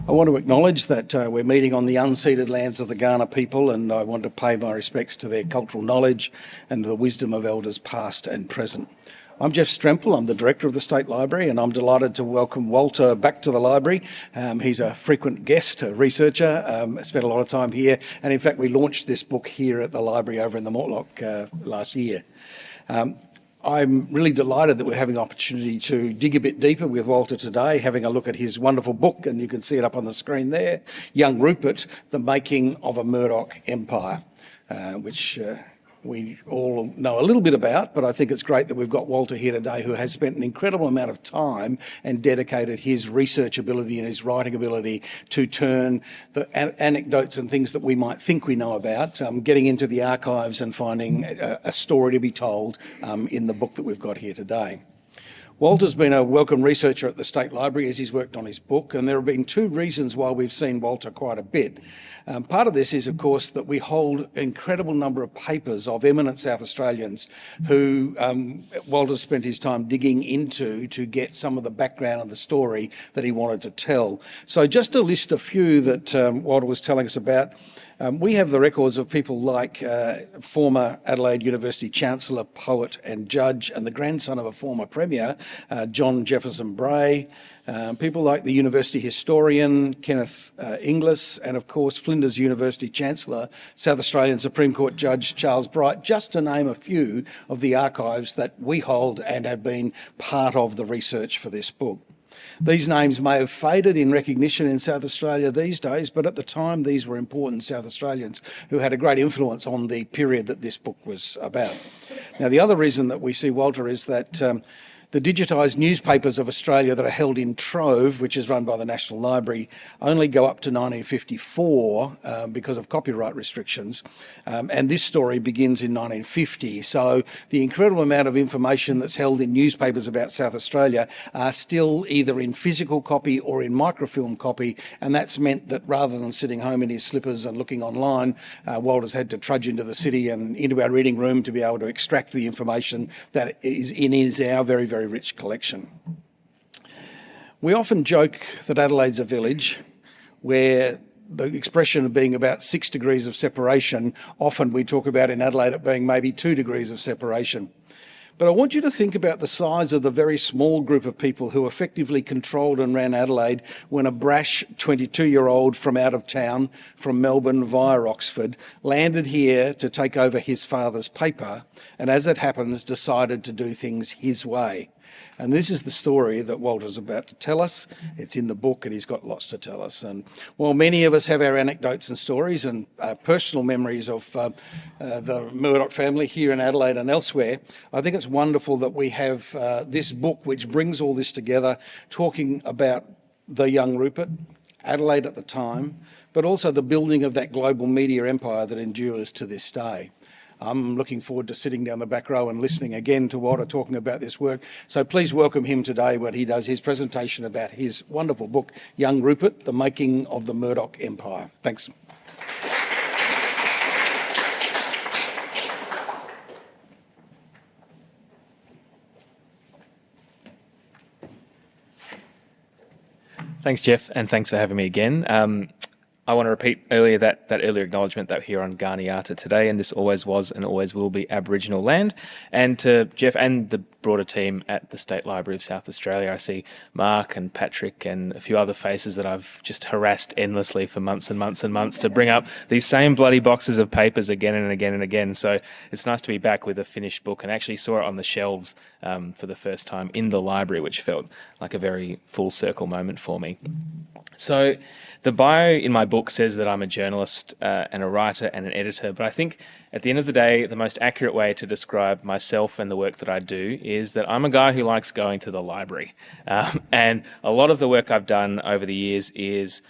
I want to acknowledge that we're meeting on the unceded lands of the Kaurna people, and I want to pay my respects to their cultural knowledge and the wisdom of elders past and present. I'm Jeff Stremple, I'm the Director of the State Library, and I'm delighted to welcome Walter back to the library. He's a frequent guest, a researcher, spent a lot of time here, and in fact we launched this book here at the library over in the Mortlock last year. I'm really delighted that we're having an opportunity to dig a bit deeper with Walter today, having a look at his wonderful book, and you can see it up on the screen there, Young Rupert, The Making of a Murdoch Empire, which we all know a little bit about, but I think it's great that we've got Walter here today, who has spent an incredible amount of time and dedicated his research ability and his writing ability to turn the anecdotes and things that we might think we know about, getting into the archives and finding a story to be told in the book that we've got here today. Walter's been a welcome researcher at the State Library as he's worked on his book, and there have been two reasons why we've seen Walter quite a bit. Part of this is, of course, that we hold an incredible number of papers of eminent South Australians who Walter spent his time digging into to get some of the background and the story that he wanted to tell. So just to list a few that Walter was telling us about, we have the records of people like former Adelaide University Chancellor, poet and judge, and the grandson of a former Premier, John Jefferson Bray. People like the University historian, Kenneth Inglis, and of course Flinders University Chancellor, South Australian Supreme Court Judge Charles Bright, just to name a few of the archives that we hold and have been part of the research for this book. These names may have faded in recognition in South Australia these days, but at the time these were important South Australians who had a great influence on the period that this book was about. Now, the other reason that we see Walter is that the digitised newspapers of Australia that are held in Trove, which is run by the National Library, only go up to 1954 because of copyright restrictions. And this story begins in 1950. So the incredible amount of information that's held in newspapers about South Australia are still either in physical copy or in microfilm copy. And that's meant that rather than sitting home in his slippers and looking online, Walter's had to trudge into the city and into our reading room to be able to extract the information that is in our very, very rich collection. We often joke that Adelaide's a village where the expression of being about 6 degrees of separation, often we talk about in Adelaide it being maybe 2 degrees of separation. But I want you to think about the size of the very small group of people who effectively controlled and ran Adelaide when a brash 22-year-old from out of town, from Melbourne via Oxford, landed here to take over his father's paper, and as it happens, decided to do things his way. And this is the story that Walter's about to tell us. It's in the book and he's got lots to tell us. And while many of us have our anecdotes and stories and personal memories of the Murdoch family here in Adelaide and elsewhere, I think it's wonderful that we have this book which brings all this together, talking about the young Rupert, Adelaide at the time, but also the building of that global media empire that endures to this day. I'm looking forward to sitting down the back row and listening again to Walter talking about this work. So please welcome him today when he does his presentation about his wonderful book, Young Rupert, The Making of the Murdoch Empire. Thanks. Thanks, Jeff, and thanks for having me again. I want to repeat earlier that earlier acknowledgement that we're here on Garniata today, and this always was and always will be Aboriginal land. And to Jeff and the broader team at the State Library of South Australia, I see Mark and Patrick and a few other faces that I've just harassed endlessly for months and months and months to bring up these same bloody boxes of papers again and again and again. So it's nice to be back with a finished book, and actually saw it on the shelves for the first time in the library, which felt like a very full circle moment for me. So the bio in my book says that I'm a journalist and a writer and an editor, but I think at the end of the day, the most accurate way to describe myself and the work that I do is that I'm a guy who likes going to the library. And a lot of the work I've done over the years is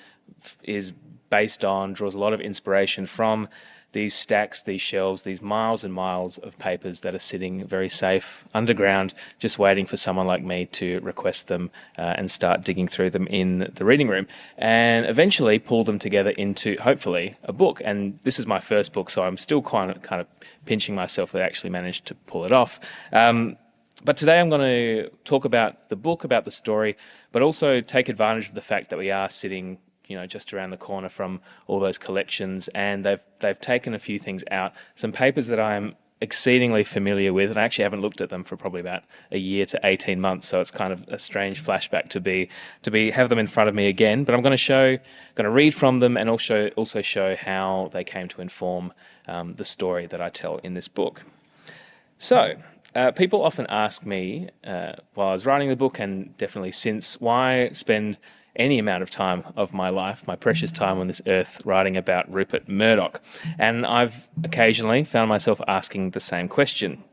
based on, draws a lot of inspiration from these stacks, these shelves, these miles and miles of papers that are sitting very safe underground, just waiting for someone like me to request them and start digging through them in the reading room, and eventually pull them together into, hopefully, a book. And this is my first book, so I'm still kind of pinching myself that I actually managed to pull it off. But today I'm going to talk about the book, about the story, but also take advantage of the fact that we are sitting just around the corner from all those collections, and they've taken a few things out, some papers that I'm exceedingly familiar with, and I actually haven't looked at them for probably about a year to 18 months, so it's kind of a strange flashback to have them in front of me again. But I'm going to read from them and also show how they came to inform the story that I tell in this book. So, people often ask me, while I was writing the book and definitely since, why spend any amount of time of my life, my precious time on this earth, writing about Rupert Murdoch. And I've occasionally found myself asking the same question.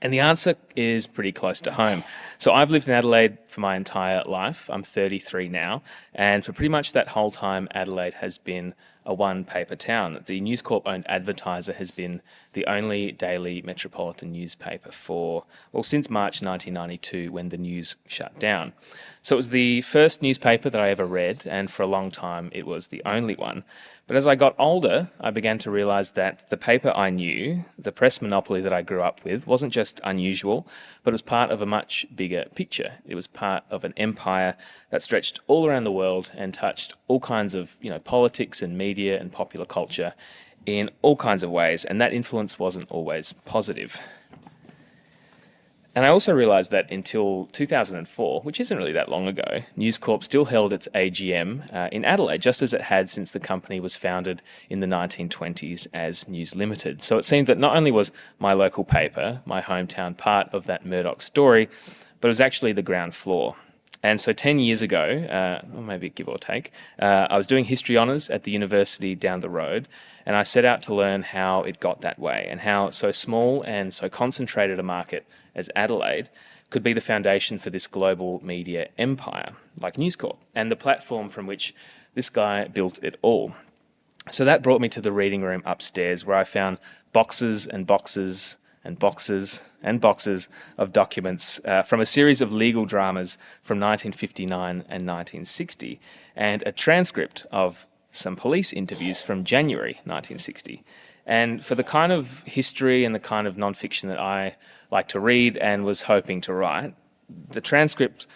And the answer is pretty close to home. So I've lived in Adelaide for my entire life. I'm 33 now. And for pretty much that whole time, Adelaide has been a one-paper town. The News Corp-owned Advertiser has been the only daily metropolitan newspaper since March 1992, when the news shut down. So it was the first newspaper that I ever read, and for a long time it was the only one. But as I got older, I began to realise that the paper I knew, the press monopoly that I grew up with, wasn't just unusual, but it was part of a much bigger picture. It was part of an empire that stretched all around the world and touched all kinds of, politics and media and popular culture in all kinds of ways, and that influence wasn't always positive. And I also realised that until 2004, which isn't really that long ago, News Corp still held its AGM in Adelaide, just as it had since the company was founded in the 1920s as News Limited. So it seemed that not only was my local paper, my hometown, part of that Murdoch story, but it was actually the ground floor. And so 10 years ago, or maybe give or take, I was doing history honours at the university down the road, and I set out to learn how it got that way and how so small and so concentrated a market as Adelaide could be the foundation for this global media empire like News Corp and the platform from which this guy built it all. So that brought me to the reading room upstairs, where I found boxes and boxes and boxes and boxes of documents from a series of legal dramas from 1959 and 1960, and a transcript of some police interviews from January 1960. And for the kind of history and the kind of non-fiction that I like to read and was hoping to write, the transcripts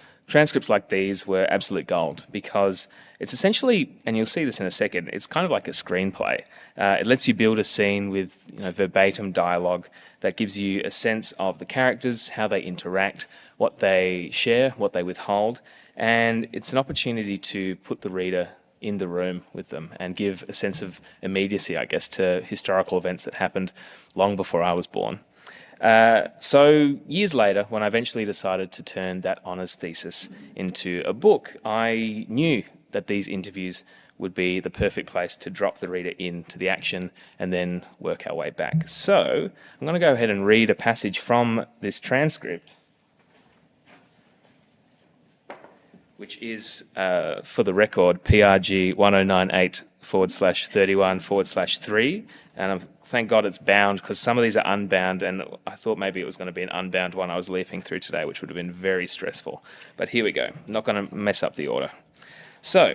like these were absolute gold, because it's essentially, and you'll see this in a second, it's kind of like a screenplay. It lets you build a scene with verbatim dialogue that gives you a sense of the characters, how they interact, what they share, what they withhold, and it's an opportunity to put the reader in the room with them and give a sense of immediacy, I guess, to historical events that happened long before I was born. So years later, when I eventually decided to turn that honours thesis into a book, I knew that these interviews would be the perfect place to drop the reader into the action and then work our way back. So I'm going to go ahead and read a passage from this transcript, which is, for the record, PRG 1098/31/3. And thank God it's bound, because some of these are unbound, and I thought maybe it was going to be an unbound one I was leafing through today, which would have been very stressful. But here we go. I'm not going to mess up the order. So,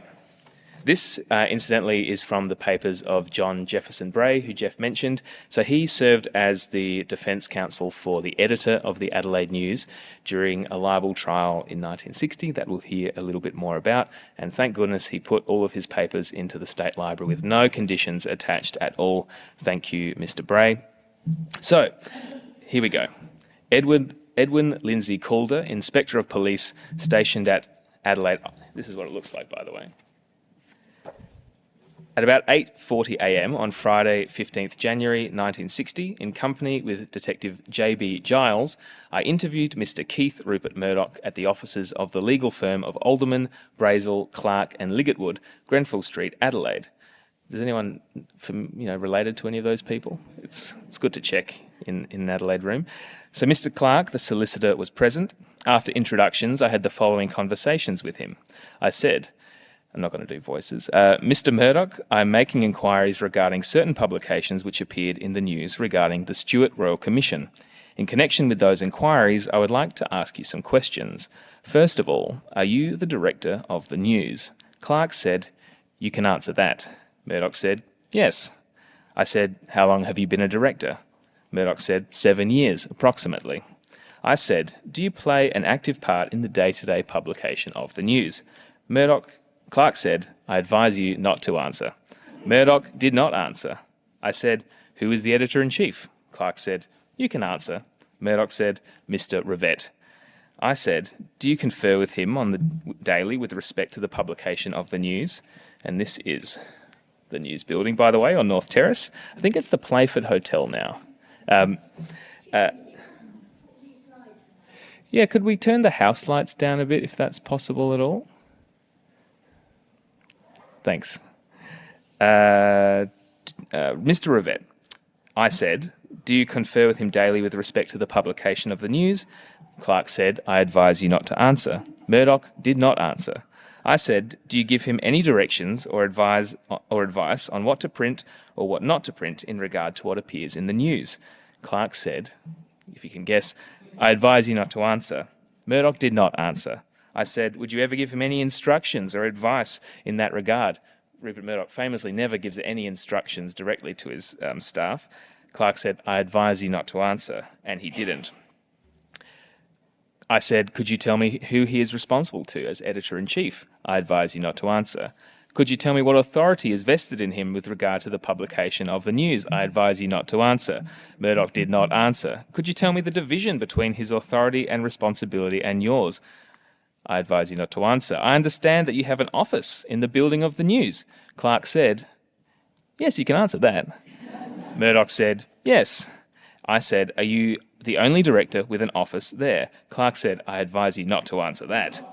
this, incidentally, is from the papers of John Jefferson Bray, who Jeff mentioned. So he served as the defence counsel for the editor of the Adelaide News during a libel trial in 1960 that we'll hear a little bit more about. And thank goodness he put all of his papers into the State Library with no conditions attached at all. Thank you, Mr. Bray. So, here we go. Edwin Lindsay Calder, Inspector of Police, stationed at Adelaide. This is what it looks like, by the way. At about 8:40 a.m. on Friday, 15th January 1960, in company with Detective J.B. Giles, I interviewed Mr. Keith Rupert Murdoch at the offices of the legal firm of Alderman, Brazel, Clark and Liggett-Wood, Grenfell Street, Adelaide. Is anyone related to any of those people? It's good to check in an Adelaide room. So Mr. Clark, the solicitor, was present. After introductions, I had the following conversations with him. I said, I'm not going to do voices. Mr. Murdoch, I'm making inquiries regarding certain publications which appeared in the news regarding the Stuart Royal Commission. In connection with those inquiries, I would like to ask you some questions. First of all, are you the director of the news? Clark said, you can answer that. Murdoch said, yes. I said, how long have you been a director? Murdoch said, 7 years, approximately. I said, do you play an active part in the day-to-day publication of the news? Murdoch Clark said, I advise you not to answer. Murdoch did not answer. I said, who is the editor-in-chief? Clark said, you can answer. Murdoch said, Mr. Rivett. I said, do you confer with him on the daily with respect to the publication of the news? And this is the news building, by the way, on North Terrace. I think it's the Playford Hotel now. Yeah, could we turn the house lights down a bit if that's possible at all? Thanks. Mr. Rivett, I said, do you confer with him daily with respect to the publication of the news? Clark said, I advise you not to answer. Murdoch did not answer. I said, do you give him any directions or advice on what to print or what not to print in regard to what appears in the news? Clark said, if you can guess, I advise you not to answer. Murdoch did not answer. I said, would you ever give him any instructions or advice in that regard? Rupert Murdoch famously never gives any instructions directly to his staff. Clark said, I advise you not to answer, and he didn't. I said, could you tell me who he is responsible to as editor-in-chief? I advise you not to answer. Could you tell me what authority is vested in him with regard to the publication of the news? I advise you not to answer. Murdoch did not answer. Could you tell me the division between his authority and responsibility and yours? I advise you not to answer. I understand that you have an office in the building of the news. Clark said, yes, you can answer that. Murdoch said, yes. I said, are you the only director with an office there? Clark said, I advise you not to answer that.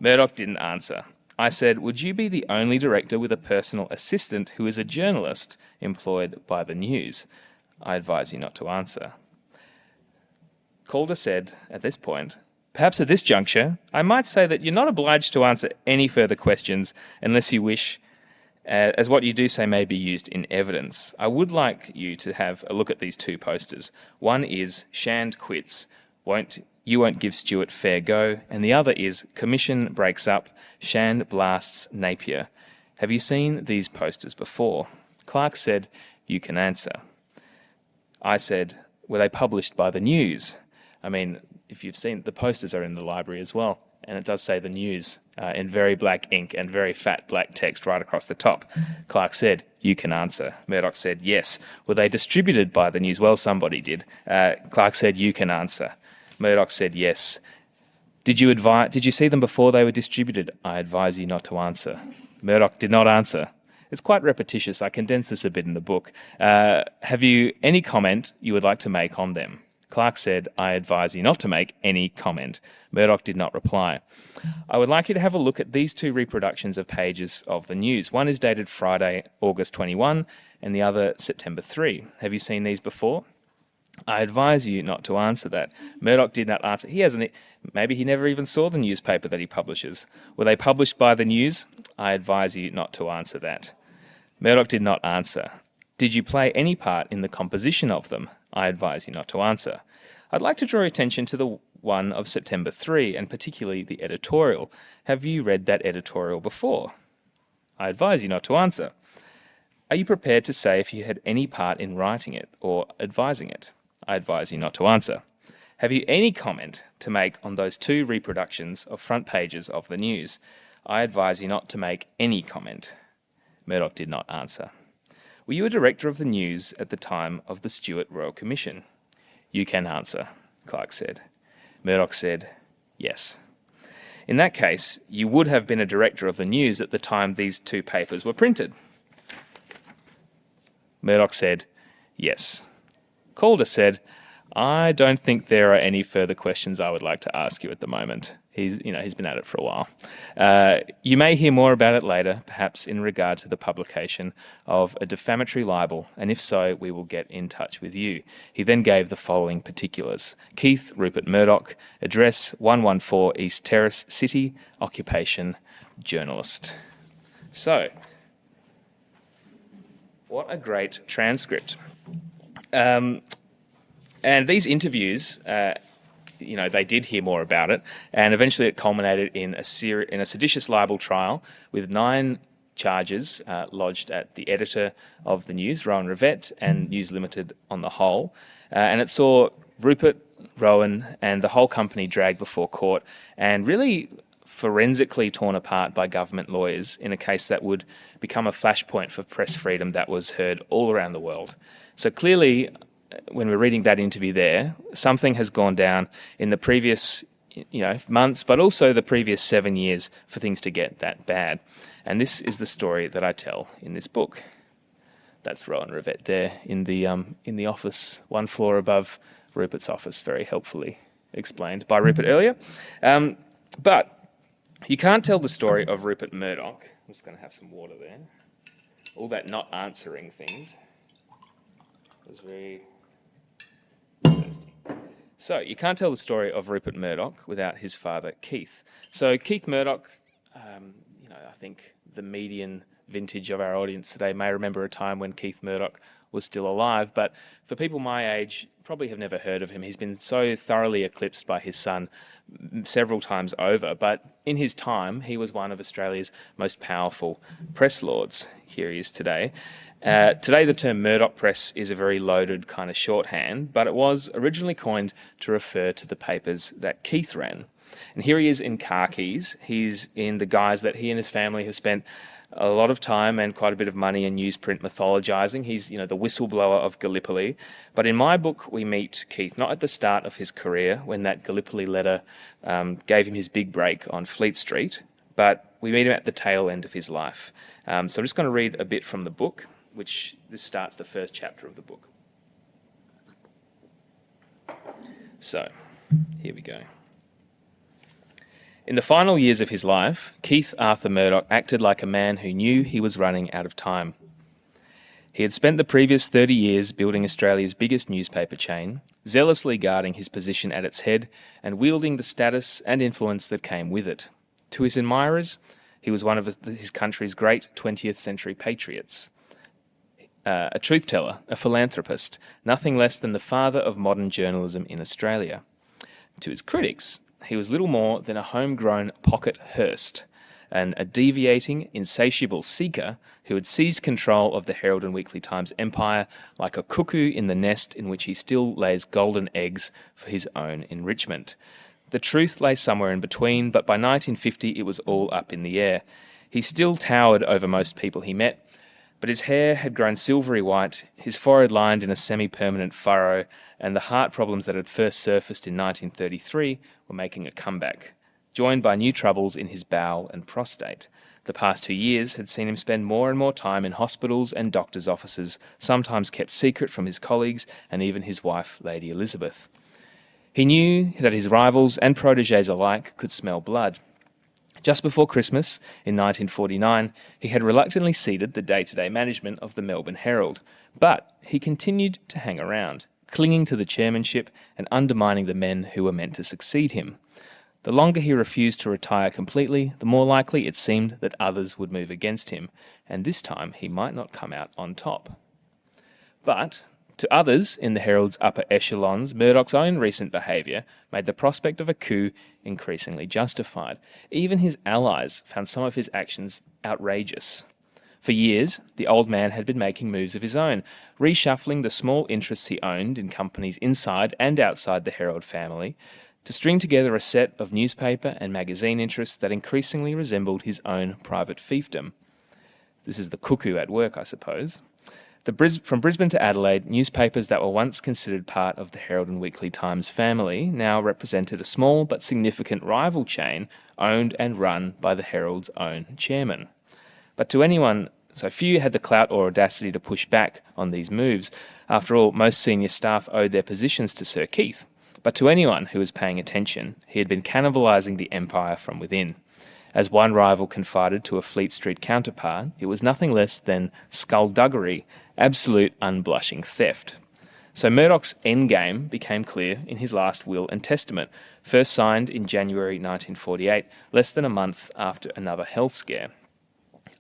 Murdoch didn't answer. I said, would you be the only director with a personal assistant who is a journalist employed by the news? I advise you not to answer. Calder said, at this point, perhaps at this juncture, I might say that you're not obliged to answer any further questions unless you wish, as what you do say may be used in evidence. I would like you to have a look at these two posters. One is Shand quits, you won't give Stuart fair go, and the other is Commission breaks up, Shand blasts Napier. Have you seen these posters before? Clark said, you can answer. I said, were they published by the news? I mean, if you've seen, the posters are in the library as well, and it does say the news in very black ink and very fat black text right across the top. Clark said, you can answer. Murdoch said, yes. Were they distributed by the news? Well, somebody did. Clark said, you can answer. Murdoch said, yes. Did you see them before they were distributed? I advise you not to answer. Murdoch did not answer. It's quite repetitious. I condensed this a bit in the book. Have you any comment you would like to make on them? Clark said, I advise you not to make any comment. Murdoch did not reply. I would like you to have a look at these two reproductions of pages of the news. One is dated Friday, August 21, and the other September 3. Have you seen these before? I advise you not to answer that. Murdoch did not answer. Maybe he never even saw the newspaper that he publishes. Were they published by the news? I advise you not to answer that. Murdoch did not answer. Did you play any part in the composition of them? I advise you not to answer. I'd like to draw your attention to the one of September 3, and particularly the editorial. Have you read that editorial before? I advise you not to answer. Are you prepared to say if you had any part in writing it or advising it? I advise you not to answer. Have you any comment to make on those two reproductions of front pages of the news? I advise you not to make any comment. Murdoch did not answer. Were you a director of the news at the time of the Stuart Royal Commission? You can answer, Clark said. Murdoch said, yes. In that case, you would have been a director of the news at the time these two papers were printed. Murdoch said, yes. Calder said, I don't think there are any further questions I would like to ask you at the moment. He's been at it for a while. You may hear more about it later, perhaps in regard to the publication of a defamatory libel, and if so, we will get in touch with you. He then gave the following particulars. Keith Rupert Murdoch, address 114 East Terrace, City, occupation, journalist. So, what a great transcript. And these interviews, they did hear more about it, and eventually it culminated in a seditious libel trial with 9 charges lodged at the editor of the news, Rowan Rivett, and News Limited on the whole. And it saw Rupert, Rowan, and the whole company dragged before court and really forensically torn apart by government lawyers in a case that would become a flashpoint for press freedom that was heard all around the world. So clearly, when we're reading that interview there, something has gone down in the previous months, but also the previous 7 years for things to get that bad. And this is the story that I tell in this book. That's Rowan Rivette there in the office, one floor above Rupert's office, very helpfully explained by Rupert earlier. But you can't tell the story of Rupert Murdoch. I'm just going to have some water there. All that not answering things was very thirsty. So you can't tell the story of Rupert Murdoch without his father, Keith. So Keith Murdoch, I think the median vintage of our audience today may remember a time when Keith Murdoch was still alive, but for people my age, probably have never heard of him. He's been so thoroughly eclipsed by his son several times over, but in his time, he was one of Australia's most powerful press lords. Here he is today. Today, the term Murdoch press is a very loaded kind of shorthand, but it was originally coined to refer to the papers that Keith ran. And here he is in khakis. He's in the guise that he and his family have spent a lot of time and quite a bit of money in newsprint mythologising. He's, the whistleblower of Gallipoli. But in my book, we meet Keith not at the start of his career, when that Gallipoli letter gave him his big break on Fleet Street, but we meet him at the tail end of his life. So I'm just going to read a bit from the book, which this starts the first chapter of the book. So, here we go. In the final years of his life, Keith Arthur Murdoch acted like a man who knew he was running out of time. He had spent the previous 30 years building Australia's biggest newspaper chain, zealously guarding his position at its head and wielding the status and influence that came with it. To his admirers, he was one of his country's great 20th century patriots. A truth-teller, a philanthropist, nothing less than the father of modern journalism in Australia. To his critics, he was little more than a homegrown pocket Hearst, and a deviating, insatiable seeker who had seized control of the Herald and Weekly Times empire like a cuckoo in the nest in which he still lays golden eggs for his own enrichment. The truth lay somewhere in between, but by 1950 it was all up in the air. He still towered over most people he met, but his hair had grown silvery white, his forehead lined in a semi-permanent furrow, and the heart problems that had first surfaced in 1933 were making a comeback, joined by new troubles in his bowel and prostate. The past 2 years had seen him spend more and more time in hospitals and doctors' offices, sometimes kept secret from his colleagues and even his wife, Lady Elizabeth. He knew that his rivals and protégés alike could smell blood. Just before Christmas, in 1949, he had reluctantly ceded the day-to-day management of the Melbourne Herald, but he continued to hang around, clinging to the chairmanship and undermining the men who were meant to succeed him. The longer he refused to retire completely, the more likely it seemed that others would move against him, and this time he might not come out on top. But to others in the Herald's upper echelons, Murdoch's own recent behaviour made the prospect of a coup increasingly justified. Even his allies found some of his actions outrageous. For years, the old man had been making moves of his own, reshuffling the small interests he owned in companies inside and outside the Herald family to string together a set of newspaper and magazine interests that increasingly resembled his own private fiefdom. This is the cuckoo at work, I suppose. From Brisbane to Adelaide, newspapers that were once considered part of the Herald and Weekly Times family now represented a small but significant rival chain owned and run by the Herald's own chairman. But to anyone, so few had the clout or audacity to push back on these moves. After all, most senior staff owed their positions to Sir Keith. But to anyone who was paying attention, he had been cannibalising the empire from within. As one rival confided to a Fleet Street counterpart, it was nothing less than skullduggery, absolute unblushing theft. So Murdoch's endgame became clear in his last will and testament, first signed in January 1948, less than a month after another health scare.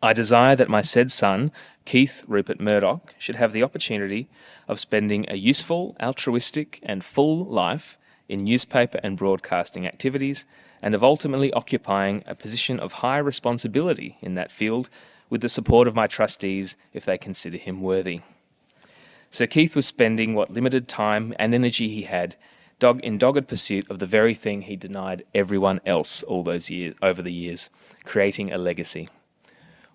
I desire that my said son, Keith Rupert Murdoch, should have the opportunity of spending a useful, altruistic and full life in newspaper and broadcasting activities, and of ultimately occupying a position of high responsibility in that field with the support of my trustees if they consider him worthy. Sir Keith was spending what limited time and energy he had in dogged pursuit of the very thing he denied everyone else all those years, over the years, creating a legacy.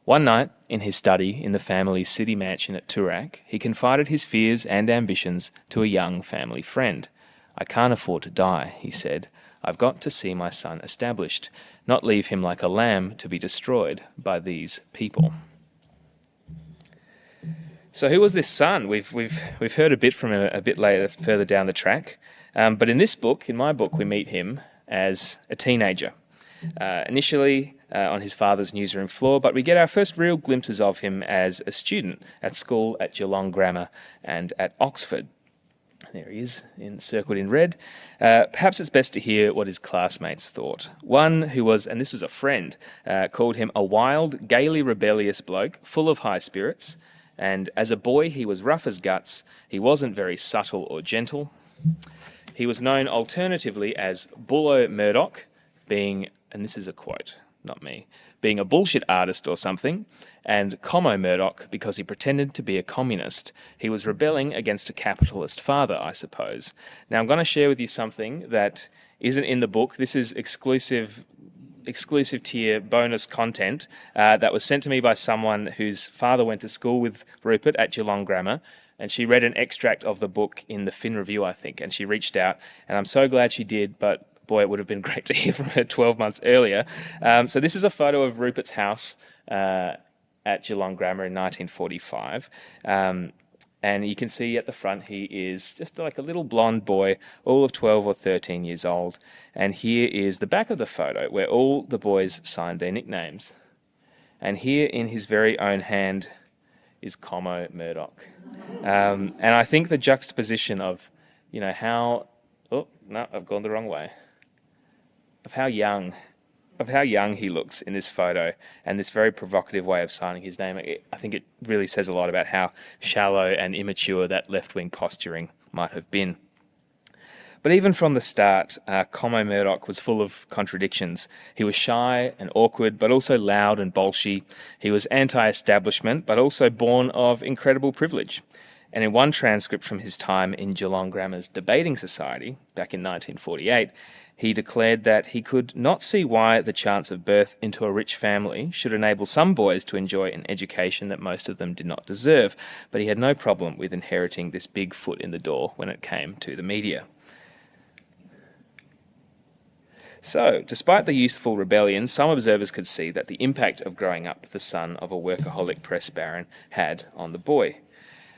One night, in his study in the family's city mansion at Toorak, he confided his fears and ambitions to a young family friend. "I can't afford to die," he said. "I've got to see my son established, not leave him like a lamb to be destroyed by these people." So who was this son? We've heard a bit from him a bit later, further down the track. But in this book, in my book, we meet him as a teenager. Initially on his father's newsroom floor, but we get our first real glimpses of him as a student at school at Geelong Grammar and at Oxford. There he is, encircled in red. Perhaps it's best to hear what his classmates thought. One who was, and this was a friend, called him a wild, gaily rebellious bloke, full of high spirits. And as a boy, he was rough as guts. He wasn't very subtle or gentle. He was known alternatively as Bullo Murdoch, being, and this is a quote, not me, being a bullshit artist or something, and Como Murdoch because he pretended to be a communist. He was rebelling against a capitalist father, I suppose. Now, I'm going to share with you something that isn't in the book. This is exclusive tier bonus content that was sent to me by someone whose father went to school with Rupert at Geelong Grammar, and she read an extract of the book in the Fin Review, I think, and she reached out, and I'm so glad she did, but boy, it would have been great to hear from her 12 months earlier. So this is a photo of Rupert's house at Geelong Grammar in 1945. And you can see at the front he is just like a little blonde boy, all of 12 or 13 years old. And here is the back of the photo where all the boys signed their nicknames. And here in his very own hand is Como Murdoch. And I think the juxtaposition of, how... Oh, no, I've gone the wrong way. Of how young he looks in this photo and this very provocative way of signing his name. I think it really says a lot about how shallow and immature that left-wing posturing might have been. But even from the start, Como Murdoch was full of contradictions. He was shy and awkward, but also loud and bolshy. He was anti-establishment, but also born of incredible privilege. And in one transcript from his time in Geelong Grammar's debating society, back in 1948, he declared that he could not see why the chance of birth into a rich family should enable some boys to enjoy an education that most of them did not deserve, but he had no problem with inheriting this big foot in the door when it came to the media. So, despite the youthful rebellion, some observers could see that the impact of growing up the son of a workaholic press baron had on the boy.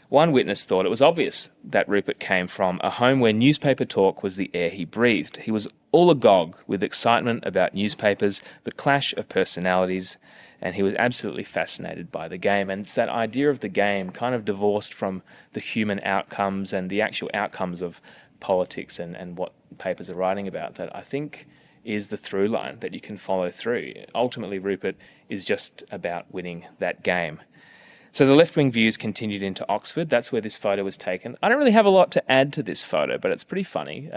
One witness thought it was obvious that Rupert came from a home where newspaper talk was the air he breathed. He was all agog with excitement about newspapers, the clash of personalities, and he was absolutely fascinated by the game. And it's that idea of the game kind of divorced from the human outcomes and the actual outcomes of politics and what papers are writing about that I think is the through line that you can follow through. Ultimately, Rupert is just about winning that game. So the left-wing views continued into Oxford. That's where this photo was taken. I don't really have a lot to add to this photo, but it's pretty funny.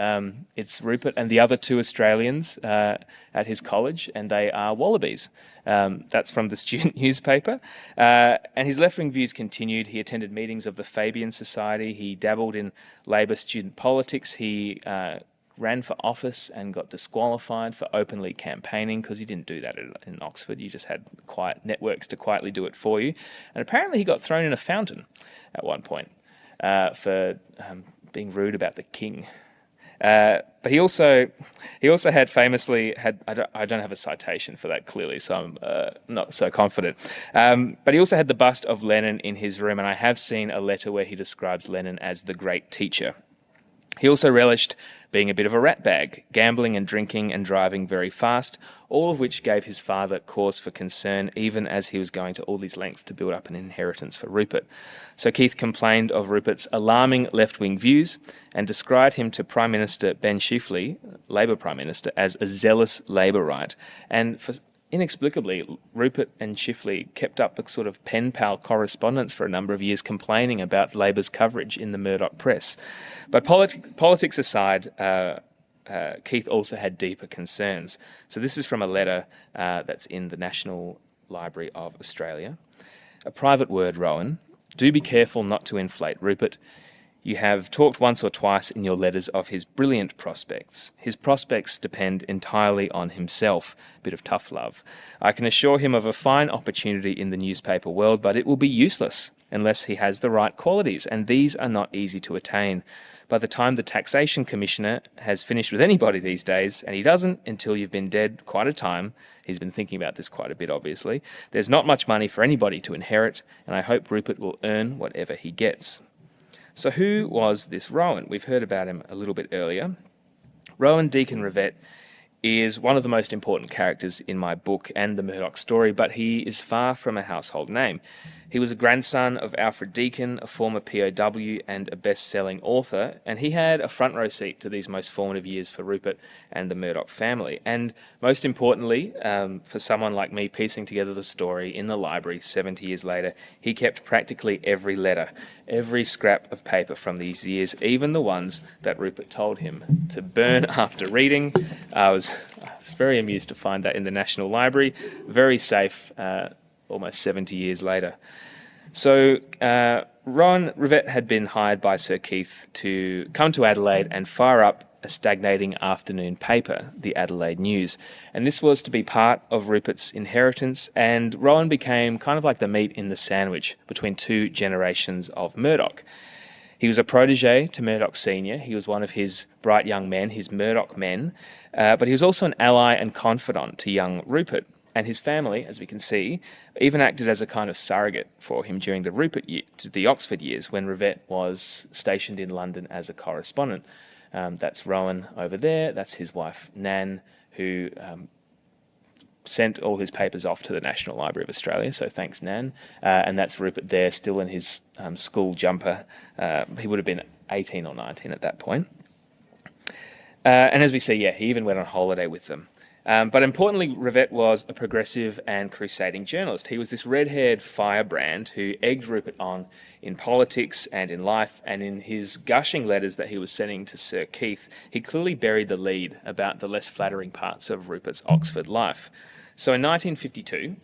It's Rupert and the other two Australians at his college, and they are wallabies. That's from the student newspaper. And his left-wing views continued. He attended meetings of the Fabian Society. He dabbled in Labor student politics. He ran for office and got disqualified for openly campaigning because he didn't do that in Oxford. You just had quiet networks to quietly do it for you. And apparently he got thrown in a fountain at one point for being rude about the king. But he also had famously had I don't have a citation for that clearly, so I'm not so confident. But he also had the bust of Lenin in his room, and I have seen a letter where he describes Lenin as the great teacher. He also relished being a bit of a ratbag, gambling and drinking and driving very fast, all of which gave his father cause for concern, even as he was going to all these lengths to build up an inheritance for Rupert. So Keith complained of Rupert's alarming left-wing views and described him to Prime Minister Ben Chifley, Labor Prime Minister, as a zealous Labourite. And inexplicably, Rupert and Chifley kept up a sort of pen-pal correspondence for a number of years complaining about Labor's coverage in the Murdoch press. But politics aside, Keith also had deeper concerns. So this is from a letter that's in the National Library of Australia. A private word, Rowan. Do be careful not to inflate Rupert. You have talked once or twice in your letters of his brilliant prospects. His prospects depend entirely on himself. A bit of tough love. I can assure him of a fine opportunity in the newspaper world, but it will be useless unless he has the right qualities, and these are not easy to attain. By the time the Taxation Commissioner has finished with anybody these days, and he doesn't until you've been dead quite a time, he's been thinking about this quite a bit obviously, there's not much money for anybody to inherit, and I hope Rupert will earn whatever he gets. So who was this Rowan? We've heard about him a little bit earlier. Rowan Deacon Rivett is one of the most important characters in my book and the Murdoch story, but he is far from a household name. He was a grandson of Alfred Deakin, a former POW and a best-selling author, and he had a front row seat to these most formative years for Rupert and the Murdoch family. And most importantly, for someone like me piecing together the story in the library 70 years later, he kept practically every letter, every scrap of paper from these years, even the ones that Rupert told him to burn after reading. I was very amused to find that in the National Library, very safe, almost 70 years later. So Rowan Rivett had been hired by Sir Keith to come to Adelaide and fire up a stagnating afternoon paper, the Adelaide News. And this was to be part of Rupert's inheritance, and Rowan became kind of like the meat in the sandwich between two generations of Murdoch. He was a protege to Murdoch Senior. He was one of his bright young men, his Murdoch men, but he was also an ally and confidant to young Rupert. And his family, as we can see, even acted as a kind of surrogate for him during the Oxford years when Rivett was stationed in London as a correspondent. That's Rowan over there. That's his wife, Nan, who sent all his papers off to the National Library of Australia, so thanks, Nan. And that's Rupert there, still in his school jumper. He would have been 18 or 19 at that point. And as we see, he even went on holiday with them. But importantly, Rivett was a progressive and crusading journalist. He was this red-haired firebrand who egged Rupert on in politics and in life, and in his gushing letters that he was sending to Sir Keith, he clearly buried the lead about the less flattering parts of Rupert's Oxford life. So in 1952,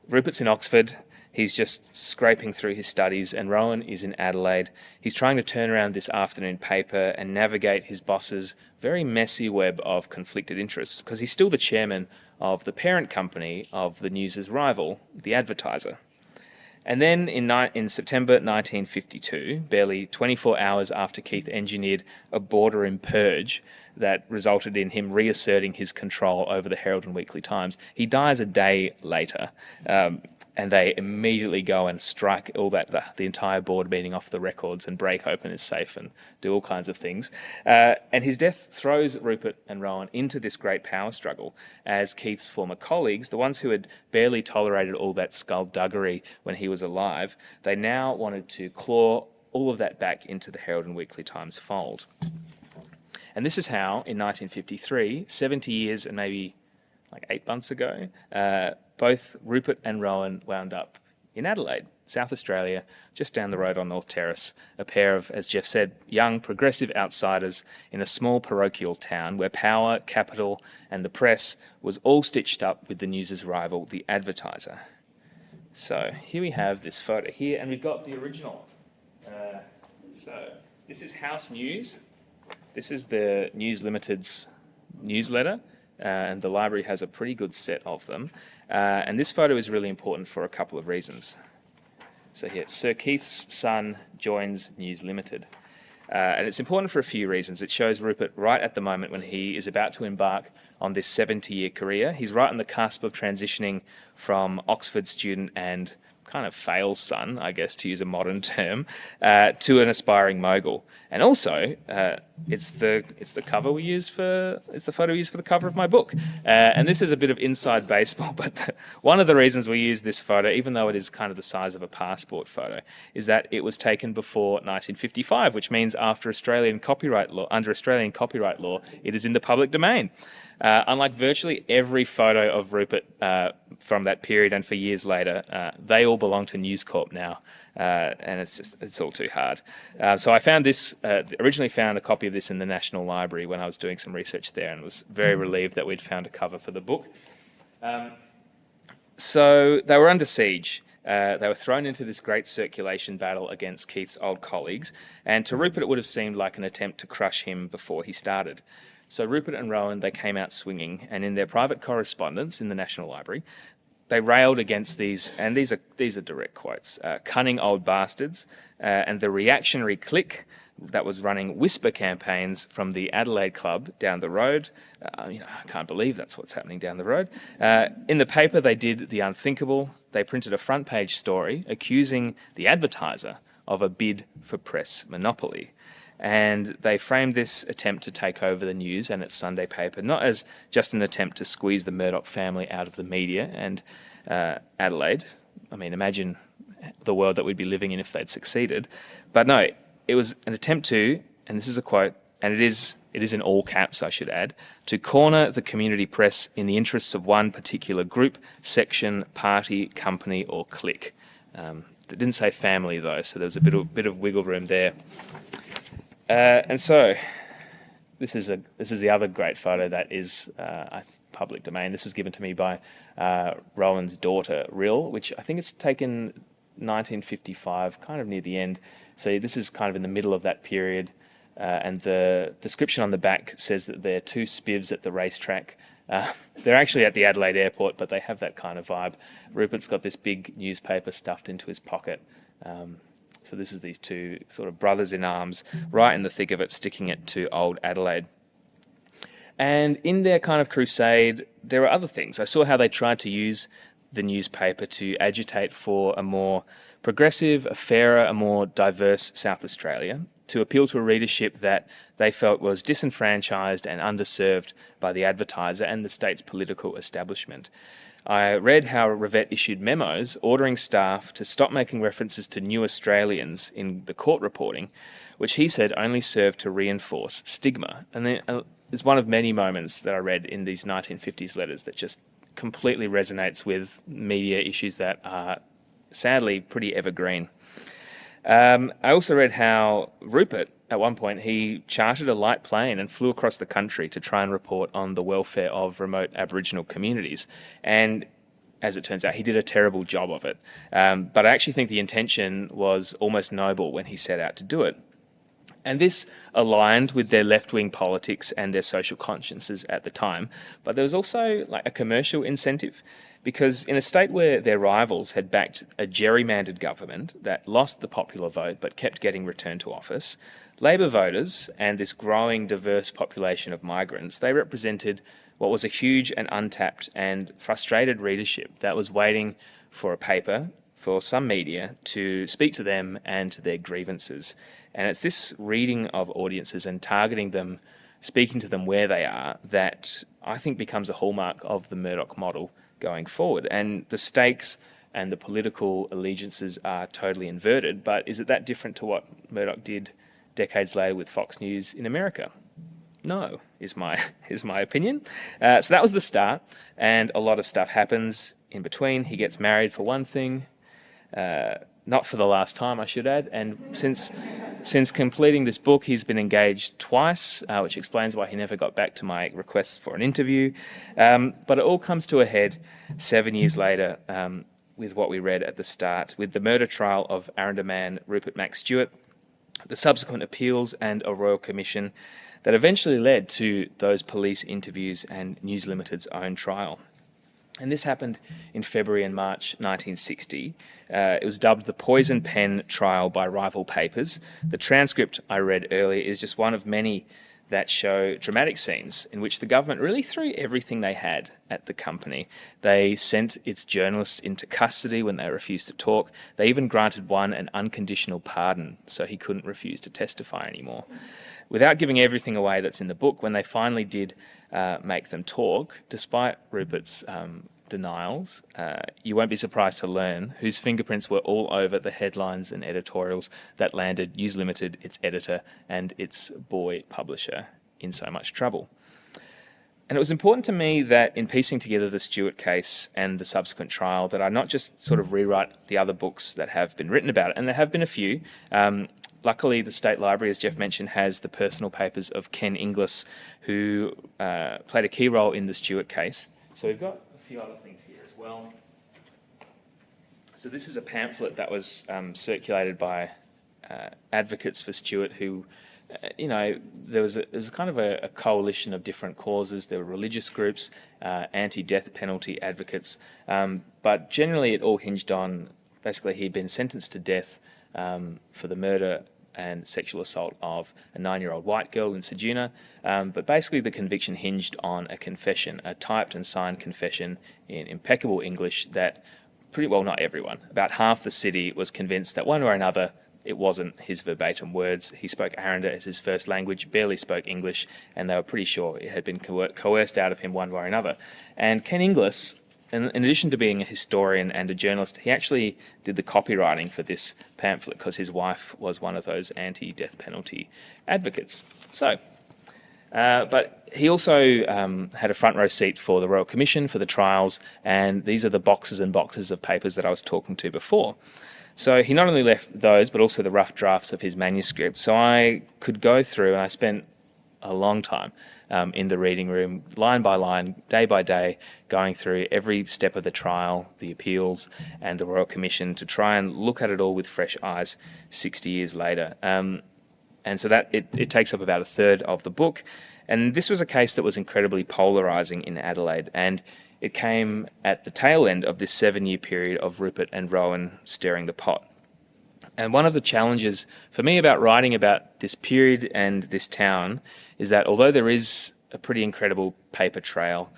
Rupert's in Oxford. He's just scraping through his studies, and Rowan is in Adelaide. He's trying to turn around this afternoon paper and navigate his boss's very messy web of conflicted interests, because he's still the chairman of the parent company of the News's rival, the Advertiser. And then in September 1952, barely 24 hours after Keith engineered a boardroom purge that resulted in him reasserting his control over the Herald and Weekly Times, he dies a day later. And they immediately go and strike all that the entire board meeting off the records and break open his safe and do all kinds of things. And his death throws Rupert and Rowan into this great power struggle as Keith's former colleagues, the ones who had barely tolerated all that skullduggery when he was alive, they now wanted to claw all of that back into the Herald and Weekly Times fold. And this is how, in 1953, 70 years and maybe like 8 months ago, both Rupert and Rowan wound up in Adelaide, South Australia, just down the road on North Terrace, a pair of, as Jeff said, young progressive outsiders in a small parochial town where power, capital and the press was all stitched up with the News's rival, the Advertiser. So here we have this photo here, and we've got the original. So this is House News. This is the News Limited's newsletter. And the library has a pretty good set of them. And this photo is really important for a couple of reasons. So here, Sir Keith's son joins News Limited. And it's important for a few reasons. It shows Rupert right at the moment when he is about to embark on this 70-year career. He's right on the cusp of transitioning from Oxford student and kind of fail son, I guess, to use a modern term, to an aspiring mogul. And also, it's the photo we use for the cover of my book. And this is a bit of inside baseball, but one of the reasons we use this photo, even though it is kind of the size of a passport photo, is that it was taken before 1955, which means under Australian copyright law, it is in the public domain. Unlike virtually every photo of Rupert from that period and for years later, they all belong to News Corp now, and it's all too hard. So I found this, originally found a copy of this in the National Library when I was doing some research there, and was very relieved that we'd found a cover for the book. So they were under siege, They were thrown into this great circulation battle against Keith's old colleagues, and to Rupert it would have seemed like an attempt to crush him before he started. So Rupert and Rowan, they came out swinging, and in their private correspondence in the National Library, they railed against these, and these are direct quotes, cunning old bastards, and the reactionary clique that was running whisper campaigns from the Adelaide Club down the road. I can't believe that's what's happening down the road. In the paper, they did the unthinkable. They printed a front-page story accusing the advertiser of a bid for press monopoly. And they framed this attempt to take over the news and its Sunday paper not as just an attempt to squeeze the Murdoch family out of the media and Adelaide. I mean, imagine the world that we'd be living in if they'd succeeded. But no, it was an attempt to, and this is a quote, and it is in all caps, I should add, to corner the community press in the interests of one particular group, section, party, company, or clique. They didn't say family though, so there's a bit of wiggle room there. And so, this is the other great photo that is public domain. This was given to me by Rowan's daughter, Rill, which I think it's taken 1955, kind of near the end. So this is kind of in the middle of that period, and the description on the back says that they're two spivs at the racetrack. They're actually at the Adelaide airport, but they have that kind of vibe. Rupert's got this big newspaper stuffed into his pocket. So this is these two sort of brothers in arms, right in the thick of it, sticking it to old Adelaide. And in their kind of crusade, there are other things. I saw how they tried to use the newspaper to agitate for a more progressive, a fairer, a more diverse South Australia, to appeal to a readership that they felt was disenfranchised and underserved by the advertiser and the state's political establishment. I read how Rivette issued memos ordering staff to stop making references to New Australians in the court reporting, which he said only served to reinforce stigma. And there's one of many moments that I read in these 1950s letters that just completely resonates with media issues that are sadly pretty evergreen. I also read how Rupert, at one point, he chartered a light plane and flew across the country to try and report on the welfare of remote Aboriginal communities. And as it turns out, he did a terrible job of it. But I actually think the intention was almost noble when he set out to do it. And this aligned with their left-wing politics and their social consciences at the time. But there was also like a commercial incentive, because in a state where their rivals had backed a gerrymandered government that lost the popular vote but kept getting returned to office, Labor voters and this growing diverse population of migrants, they represented what was a huge and untapped and frustrated readership that was waiting for a paper, for some media, to speak to them and to their grievances. And it's this reading of audiences and targeting them, speaking to them where they are, that I think becomes a hallmark of the Murdoch model going forward. And the stakes and the political allegiances are totally inverted, but is it that different to what Murdoch did decades later with Fox News in America? No, is my opinion. So that was the start, and a lot of stuff happens in between. He gets married for one thing, not for the last time, I should add, and since completing this book, he's been engaged twice, which explains why he never got back to my requests for an interview. But it all comes to a head 7 years later with what we read at the start, with the murder trial of Arrernte man Rupert Mac Stewart, the subsequent appeals and a royal commission that eventually led to those police interviews and News Limited's own trial. And this happened in February and March 1960. It was dubbed the Poison Pen Trial by rival papers. The transcript I read earlier is just one of many that show dramatic scenes in which the government really threw everything they had at the company. They sent its journalists into custody when they refused to talk. They even granted one an unconditional pardon, so he couldn't refuse to testify anymore. Without giving everything away that's in the book, when they finally did make them talk, despite Rupert's denials, you won't be surprised to learn whose fingerprints were all over the headlines and editorials that landed News Limited, its editor, and its boy publisher in so much trouble. And it was important to me that in piecing together the Stewart case and the subsequent trial, that I not just sort of rewrite the other books that have been written about it, and there have been a few. Luckily, the State Library, as Jeff mentioned, has the personal papers of Ken Inglis, who played a key role in the Stewart case. So we've got a few other things here as well. So this is a pamphlet that was circulated by advocates for Stuart who, there was kind of a coalition of different causes. There were religious groups, anti-death penalty advocates, but generally it all hinged on basically he'd been sentenced to death for the murder and sexual assault of a 9-year-old white girl in Ceduna, but basically the conviction hinged on a confession, a typed and signed confession in impeccable English that pretty well not everyone, about half the city was convinced that one way or another it wasn't his verbatim words. He spoke Aranda as his first language, barely spoke English, and they were pretty sure it had been coerced out of him one way or another. And Ken Inglis, in addition to being a historian and a journalist, he actually did the copywriting for this pamphlet because his wife was one of those anti-death penalty advocates. But he also had a front row seat for the Royal Commission, for the trials, and these are the boxes and boxes of papers that I was talking to before. So he not only left those, but also the rough drafts of his manuscript. So I could go through, and I spent a long time in the reading room, line by line, day by day, going through every step of the trial, the appeals, and the Royal Commission to try and look at it all with fresh eyes 60 years later. And so that it takes up about a third of the book. And this was a case that was incredibly polarising in Adelaide, and it came at the tail end of this 7-year period of Rupert and Rowan stirring the pot. And one of the challenges for me about writing about this period and this town is that although there is a pretty incredible paper trail,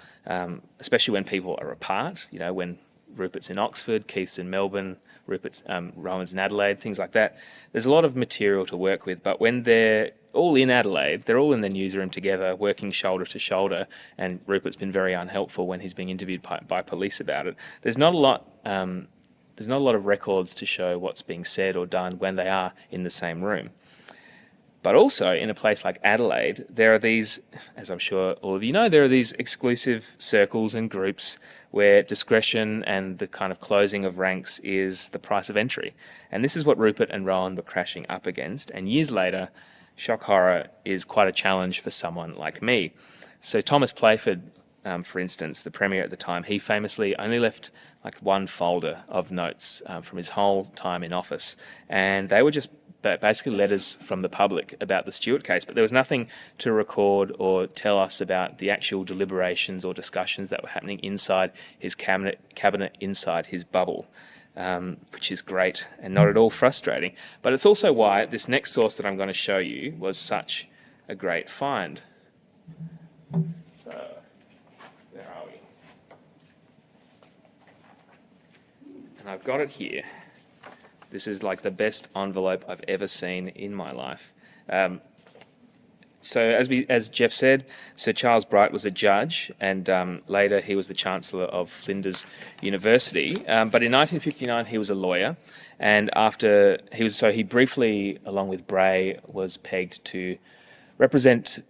especially when people are apart, when Rupert's in Oxford, Keith's in Melbourne, Rowan's in Adelaide, things like that, there's a lot of material to work with. But when they're all in Adelaide, they're all in the newsroom together, working shoulder to shoulder, and Rupert's been very unhelpful when he's being interviewed by police about it. There's not a lot of records to show what's being said or done when they are in the same room. But also, in a place like Adelaide, there are these, as I'm sure all of you know, there are these exclusive circles and groups where discretion and the kind of closing of ranks is the price of entry. And this is what Rupert and Rowan were crashing up against. And years later, shock horror is quite a challenge for someone like me. So Thomas Playford, for instance, the Premier at the time, he famously only left like one folder of notes from his whole time in office. And they were just basically letters from the public about the Stuart case, but there was nothing to record or tell us about the actual deliberations or discussions that were happening inside his cabinet inside his bubble, which is great and not at all frustrating. But it's also why this next source that I'm going to show you was such a great find. So, where are we? And I've got it here. This is like the best envelope I've ever seen in my life. So as Jeff said, Sir Charles Bright was a judge, and later he was the Chancellor of Flinders University. But in 1959 he was a lawyer, and he briefly, along with Bray, was pegged to represent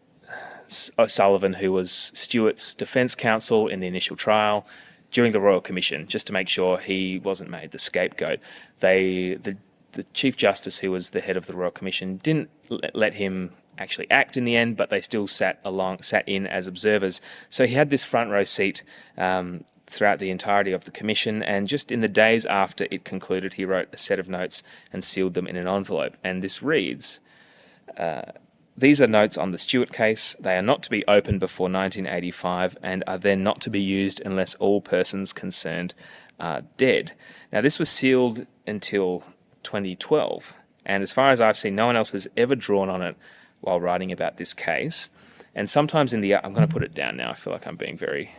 Sullivan, who was Stuart's defence counsel in the initial trial, during the Royal Commission, just to make sure he wasn't made the scapegoat. The Chief Justice, who was the head of the Royal Commission, didn't let him actually act in the end, but they still sat in as observers. So he had this front row seat throughout the entirety of the commission, and just in the days after it concluded, he wrote a set of notes and sealed them in an envelope. And this reads, "These are notes on the Stuart case. They are not to be opened before 1985 and are then not to be used unless all persons concerned are dead." Now, this was sealed until 2012, and as far as I've seen, no one else has ever drawn on it while writing about this case. And sometimes I'm going to put it down now. I feel like I'm being very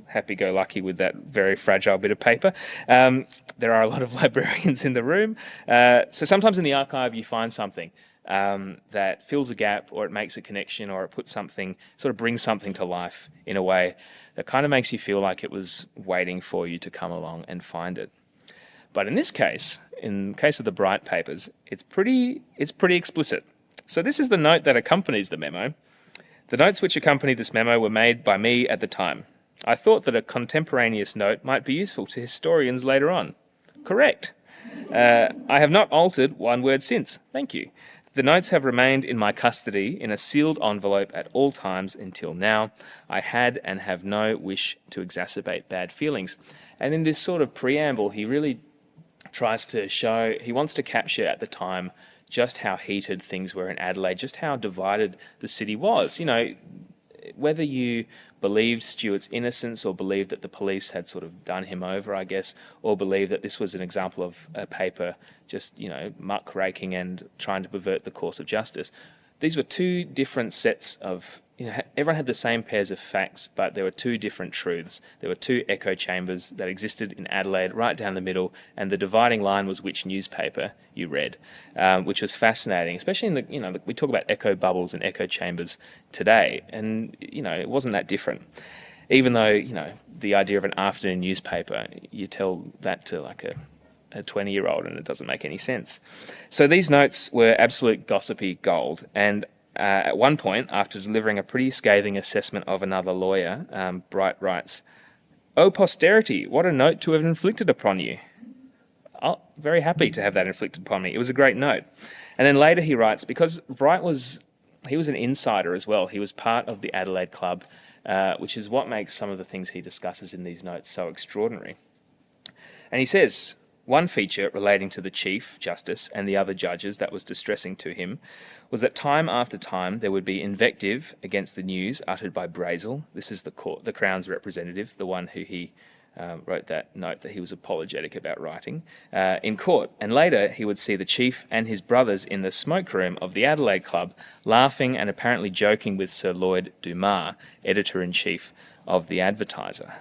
happy-go-lucky with that very fragile bit of paper. There are a lot of librarians in the room. So sometimes in the archive you find something that fills a gap, or it makes a connection, or it puts something, sort of brings something to life in a way that kind of makes you feel like it was waiting for you to come along and find it. But in this case, in the case of the Bright papers, it's pretty explicit. So this is the note that accompanies the memo. The notes which accompany this memo were made by me at the time. I thought that a contemporaneous note might be useful to historians later on. Correct. I have not altered one word since. Thank you. The notes have remained in my custody in a sealed envelope at all times until now. I had and have no wish to exacerbate bad feelings. And in this sort of preamble, he really tries to show, he wants to capture at the time just how heated things were in Adelaide, just how divided the city was. You know, whether you believed Stuart's innocence or believed that the police had sort of done him over, I guess, or believed that this was an example of a paper just, you know, muck-raking and trying to pervert the course of justice. These were two different sets of, you know, everyone had the same pairs of facts, but there were two different truths. There were two echo chambers that existed in Adelaide right down the middle, and the dividing line was which newspaper you read, which was fascinating, especially in the, you know, we talk about echo bubbles and echo chambers today, and, you know, it wasn't that different. Even though, you know, the idea of an afternoon newspaper, you tell that to like a 20-year-old and it doesn't make any sense. So these notes were absolute gossipy gold, and at one point, after delivering a pretty scathing assessment of another lawyer, Bright writes, "Oh, posterity, what a note to have inflicted upon you." Oh, very happy to have that inflicted upon me. It was a great note. And then later he writes, because Bright he was an insider as well. He was part of the Adelaide Club, which is what makes some of the things he discusses in these notes so extraordinary. And he says, one feature relating to the Chief Justice and the other judges that was distressing to him was that time after time there would be invective against the news uttered by Brazel. This is the Crown's representative, the one who he wrote that note that he was apologetic about writing, in court. And later he would see the Chief and his brothers in the smoke room of the Adelaide Club laughing and apparently joking with Sir Lloyd Dumas, editor-in-chief of the Advertiser.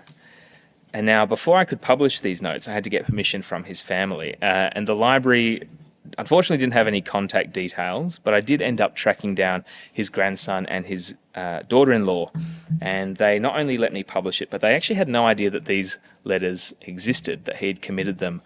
And now, before I could publish these notes, I had to get permission from his family. And the library, unfortunately, didn't have any contact details, but I did end up tracking down his grandson and his daughter-in-law. And they not only let me publish it, but they actually had no idea that these letters existed, that he had committed them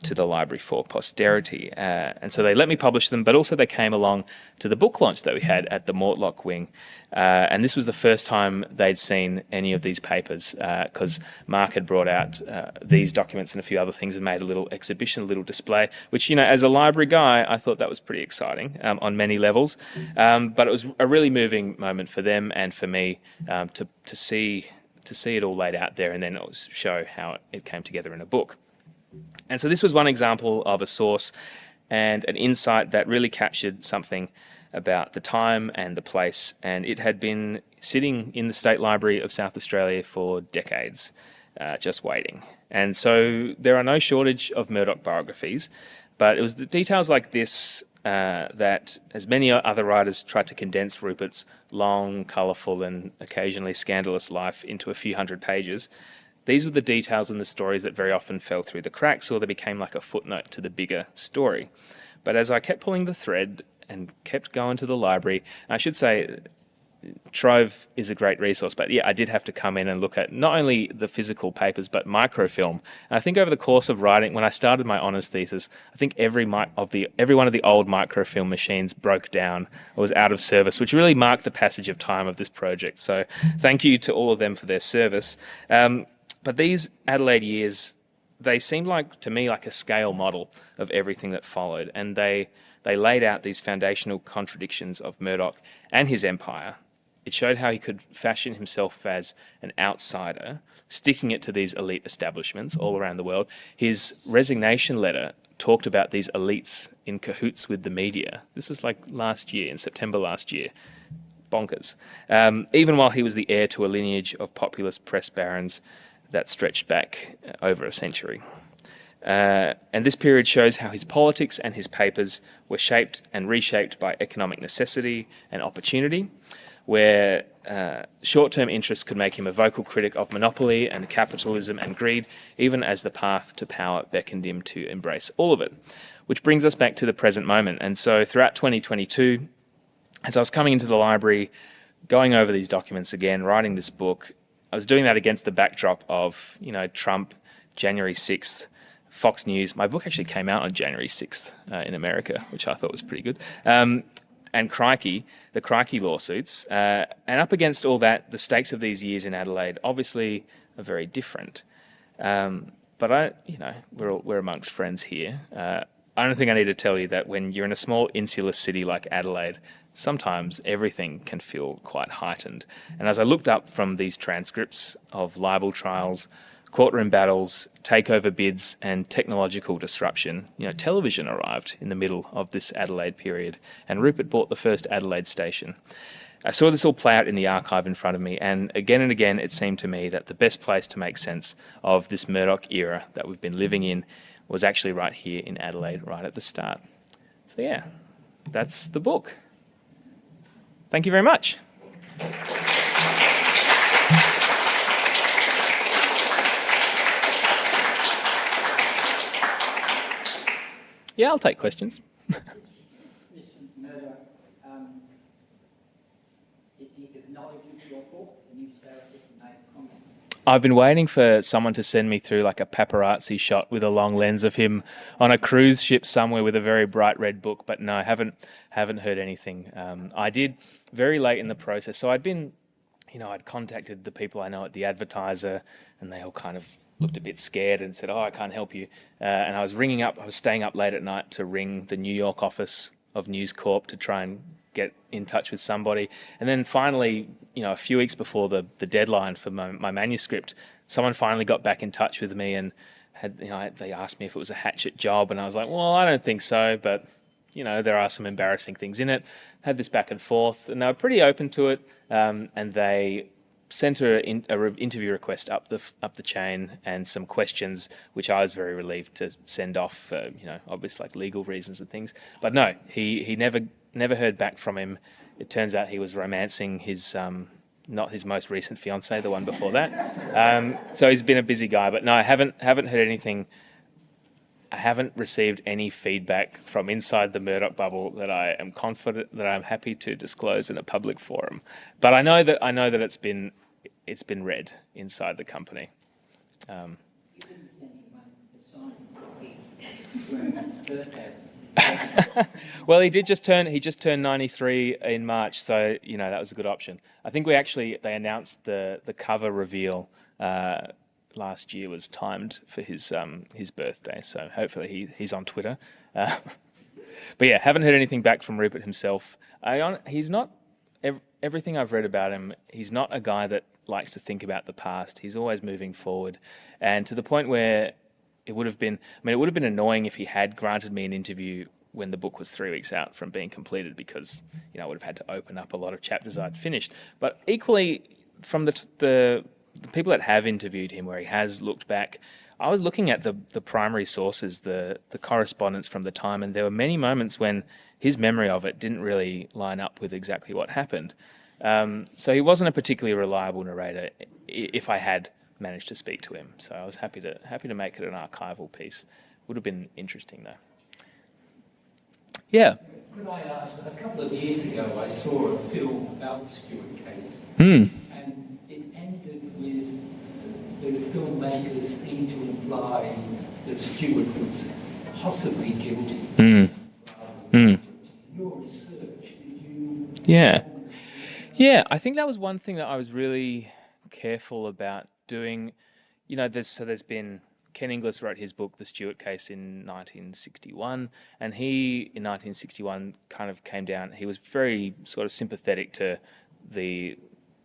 to the library for posterity. And so they let me publish them, but also they came along to the book launch that we had at the Mortlock wing. And this was the first time they'd seen any of these papers, because Mark had brought out these documents and a few other things and made a little exhibition, a little display, which, you know, as a library guy, I thought that was pretty exciting on many levels. But it was a really moving moment for them and for me to see it all laid out there and then show how it came together in a book. And so this was one example of a source and an insight that really captured something about the time and the place, and it had been sitting in the State Library of South Australia for decades, just waiting. And so there are no shortage of Murdoch biographies, but it was the details like this that, as many other writers tried to condense Rupert's long, colourful and occasionally scandalous life into a few hundred pages, these were the details and the stories that very often fell through the cracks, or they became like a footnote to the bigger story. But as I kept pulling the thread and kept going to the library, I should say Trove is a great resource, but yeah, I did have to come in and look at not only the physical papers, but microfilm. And I think over the course of writing, when I started my honours thesis, I think every one of the old microfilm machines broke down or was out of service, which really marked the passage of time of this project. So thank you to all of them for their service. But these Adelaide years, they seemed like, to me, like a scale model of everything that followed. And they laid out these foundational contradictions of Murdoch and his empire. It showed how he could fashion himself as an outsider, sticking it to these elite establishments all around the world. His resignation letter talked about these elites in cahoots with the media. This was like last year, in September last year. Bonkers. Even while he was the heir to a lineage of populist press barons that stretched back over a century. And this period shows how his politics and his papers were shaped and reshaped by economic necessity and opportunity, where short-term interests could make him a vocal critic of monopoly and capitalism and greed, even as the path to power beckoned him to embrace all of it. Which brings us back to the present moment. And so throughout 2022, as I was coming into the library, going over these documents again, writing this book, I was doing that against the backdrop of, you know, Trump, January 6th, Fox News. My book actually came out on January 6th in America, which I thought was pretty good. And Crikey, the Crikey lawsuits. And up against all that, the stakes of these years in Adelaide obviously are very different. But we're amongst friends here. I don't think I need to tell you that when you're in a small insular city like Adelaide, sometimes everything can feel quite heightened. And as I looked up from these transcripts of libel trials, courtroom battles, takeover bids, and technological disruption, television arrived in the middle of this Adelaide period, and Rupert bought the first Adelaide station. I saw this all play out in the archive in front of me, and again, it seemed to me that the best place to make sense of this Murdoch era that we've been living in was actually right here in Adelaide, right at the start. So yeah, that's the book. Thank you very much. Yeah, I'll take questions. Mr. Murdoch, is he acknowledging your book? And you say made a comment. I've been waiting for someone to send me through like a paparazzi shot with a long lens of him on a cruise ship somewhere with a very bright red book, but no, I haven't heard anything. I did very late in the process, so I'd contacted the people I know at the Advertiser, and they all kind of looked a bit scared and said, I can't help you. And I was staying up late at night to ring the New York office of News Corp to try and get in touch with somebody. And then finally, a few weeks before the deadline for my manuscript, someone finally got back in touch with me and they asked me if it was a hatchet job. And I was like, well, I don't think so, but there are some embarrassing things in it. Had this back and forth, and they were pretty open to it. And they sent her an interview request up the chain and some questions, which I was very relieved to send off for, obvious like legal reasons and things. But no, he never heard back from him. It turns out he was romancing his not his most recent fiancée, the one before that. So he's been a busy guy. But no, I haven't heard anything. I haven't received any feedback from inside the Murdoch bubble that I am confident that I'm happy to disclose in a public forum. But I know that it's been read inside the company. You didn't send him a signed copy during his birthday. Well, he just turned 93 in March, so that was a good option. I think they announced the cover reveal last year was timed for his birthday, so hopefully he's on Twitter. But yeah, haven't heard anything back from Rupert himself. He's not, everything I've read about him, he's not a guy that likes to think about the past. He's always moving forward, and to the point where it would have been annoying if he had granted me an interview when the book was 3 weeks out from being completed, because I would have had to open up a lot of chapters I'd finished. But equally, from the people that have interviewed him, where he has looked back, I was looking at the primary sources, the correspondence from the time, and there were many moments when his memory of it didn't really line up with exactly what happened. So he wasn't a particularly reliable narrator if I had managed to speak to him. So I was happy to make it an archival piece. Would have been interesting though. Yeah. Could I ask, a couple of years ago I saw a film about the Stewart case, Hmm. and it ended with the filmmakers seemed to imply that Stewart was possibly guilty. Hmm. Hmm. Your research, did you... Yeah, I think that was one thing that I was really careful about doing. There's been Ken Inglis wrote his book, The Stewart Case, in 1961, and he, in 1961, kind of came down. He was very sort of sympathetic to the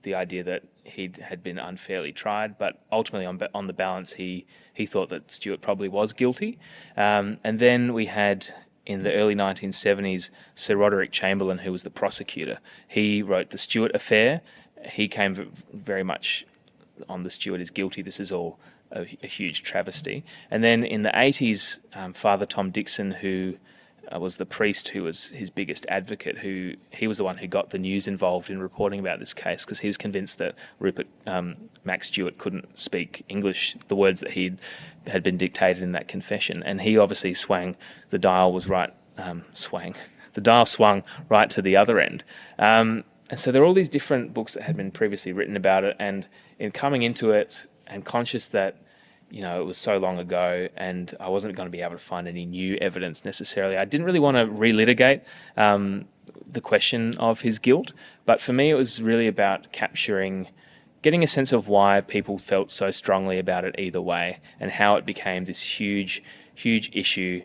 idea that he had been unfairly tried, but ultimately, on the balance, he thought that Stewart probably was guilty. And then we had, in the early 1970s, Sir Roderick Chamberlain, who was the prosecutor. He wrote The Stewart Affair. He came very much on the Stewart is guilty. This is all a huge travesty. And then in the 80s, Father Tom Dixon, who was the priest who was his biggest advocate, he was the one who got the news involved in reporting about this case, because he was convinced that Rupert Max Stewart couldn't speak English, the words that had been dictated in that confession. And he obviously swung the dial swung right to the other end. And so there are all these different books that had been previously written about it, and in coming into it and conscious that it was so long ago and I wasn't going to be able to find any new evidence necessarily, I didn't really want to relitigate the question of his guilt. But for me, it was really about getting a sense of why people felt so strongly about it either way, and how it became this huge issue,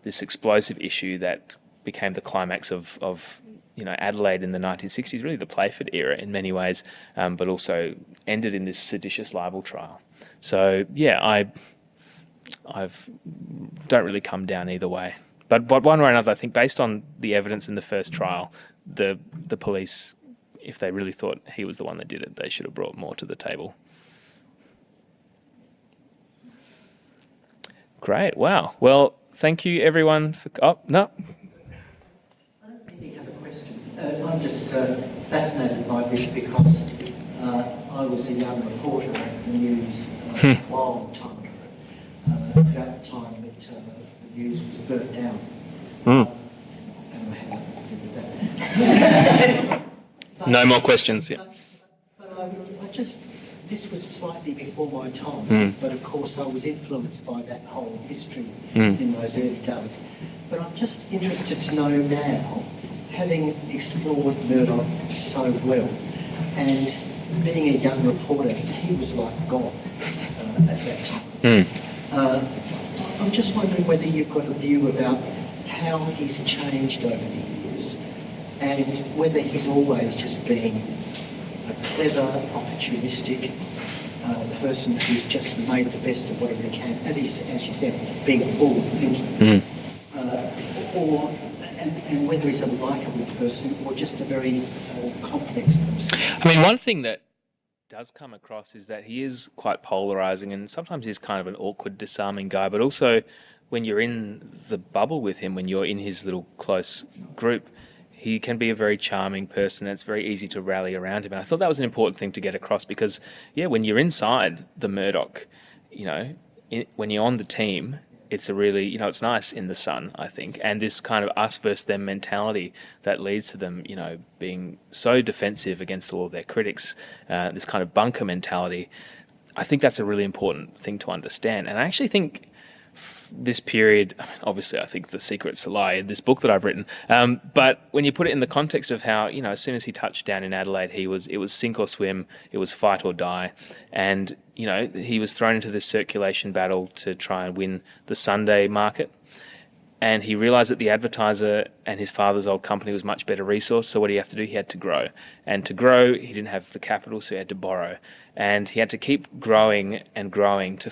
this explosive issue that became the climax of Adelaide in the 1960s, really the Playford era in many ways, but also ended in this seditious libel trial. So yeah, I've don't really come down either way. But one way or another, I think based on the evidence in the first trial, the police, if they really thought he was the one that did it, they should have brought more to the table. Great. Wow. Well, thank you everyone for... Oh, no. I don't really have a question. I'm just fascinated by this because I was a young reporter at the news a long time ago, about the time that the news was burnt down. And I had nothing to do with that. No more questions. Yeah. But I just, this was slightly before my time, but of course I was influenced by that whole history in those early days. But I'm just interested to know now, having explored Murdoch so well, and being a young reporter, he was like God at that time. I'm just wondering whether you've got a view about how he's changed over the years, and whether he's always just been a clever, opportunistic person who's just made the best of whatever he can, as you said, being forward thinking, and whether he's a likeable person or just a very complex person. I mean, one thing that does come across is that he is quite polarizing, and sometimes he's kind of an awkward, disarming guy, but also when you're in the bubble with him, when you're in his little close group, he can be a very charming person, and it's very easy to rally around him. And I thought that was an important thing to get across because, yeah, when you're inside the Murdoch, when you're on the team, it's a really, it's nice in the sun, I think. And this kind of us versus them mentality that leads to them, being so defensive against all of their critics, this kind of bunker mentality, I think that's a really important thing to understand. And I actually think this period, obviously I think the secrets lie in this book that I've written, but when you put it in the context of how, as soon as he touched down in Adelaide, it was sink or swim, it was fight or die, and he was thrown into this circulation battle to try and win the Sunday market, and he realised that the advertiser and his father's old company was much better resourced. So what did he have to do? He had to grow, and to grow he didn't have the capital, so he had to borrow, and he had to keep growing and growing to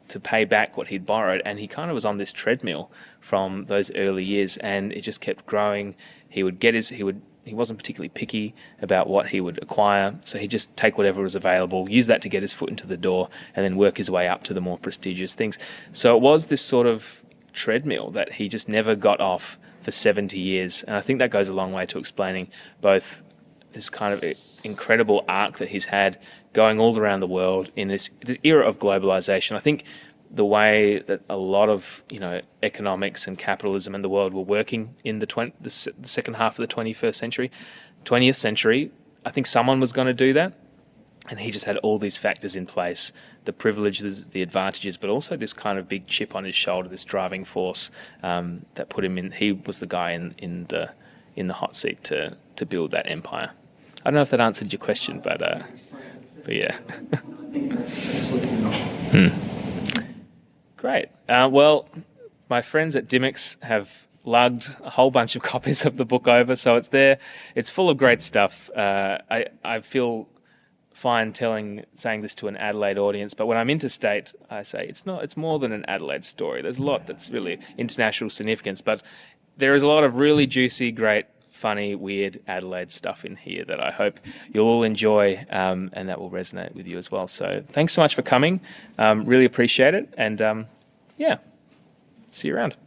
to pay back what he'd borrowed, and he kind of was on this treadmill from those early years, and it just kept growing. He wasn't particularly picky about what he would acquire, so he'd just take whatever was available, use that to get his foot into the door, and then work his way up to the more prestigious things. So it was this sort of treadmill that he just never got off for 70 years, and I think that goes a long way to explaining both this kind of incredible arc that he's had going all around the world in this era of globalization. I think the way that a lot of economics and capitalism in the world were working in the second half of the 20th century, I think someone was going to do that, and he just had all these factors in place, the privileges, the advantages, but also this kind of big chip on his shoulder, this driving force that put him in. He was the guy in the hot seat to build that empire. I don't know if that answered your question, but yeah. Great. Well, my friends at Dimmicks have lugged a whole bunch of copies of the book over, so it's there. It's full of great stuff. I feel fine saying this to an Adelaide audience, but when I'm interstate, I say it's more than an Adelaide story. There's a lot that's really international significance, but there is a lot of really juicy, great, funny, weird Adelaide stuff in here that I hope you'll all enjoy, and that will resonate with you as well. So thanks so much for coming. Really appreciate it. And yeah, see you around.